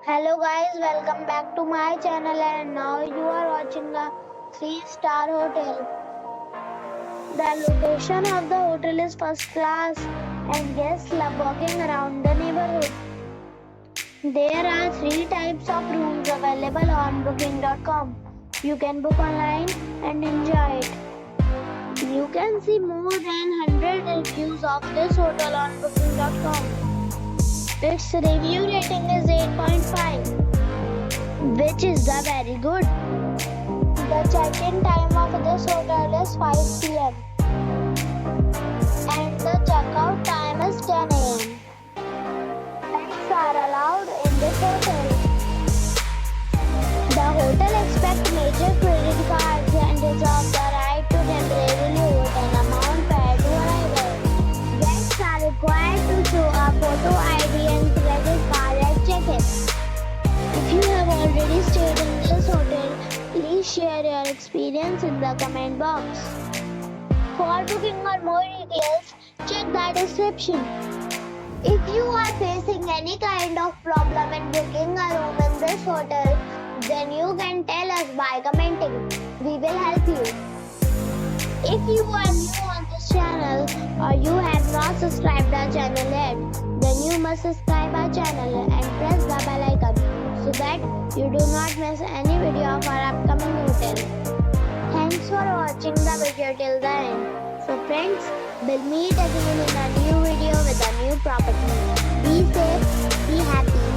Hello guys, welcome back to my channel and now you are watching a 3-star hotel. The location of the hotel is first class and guests love walking around the neighborhood. There are 3 types of rooms available on booking.com. You can book online and enjoy it. You can see more than 100 reviews of this hotel on booking.com. Its review rating is 8.5, which is very good. The check-in time of this hotel is 5 p.m. and the check-out time is 10 a.m. Pets are allowed in this hotel. The hotel accepts major credit cards and reserves the right to temporarily hold an amount prior to arrival. Guests are required to show a photo ID and credit card at check-in. If you have already stayed in this hotel, please share your experience in the comment box. For booking or more details, check the description. If you are facing any kind of problem in booking a room in this hotel, then you can tell us by commenting. We will help you. If you are new on this channel or you have not subscribed our channel yet, then you must subscribe our channel and press the bell icon so that you do not miss any video of our upcoming hotel. Thanks for watching the video till the end. So friends, we'll meet again in a new video with a new property. Be safe, be happy.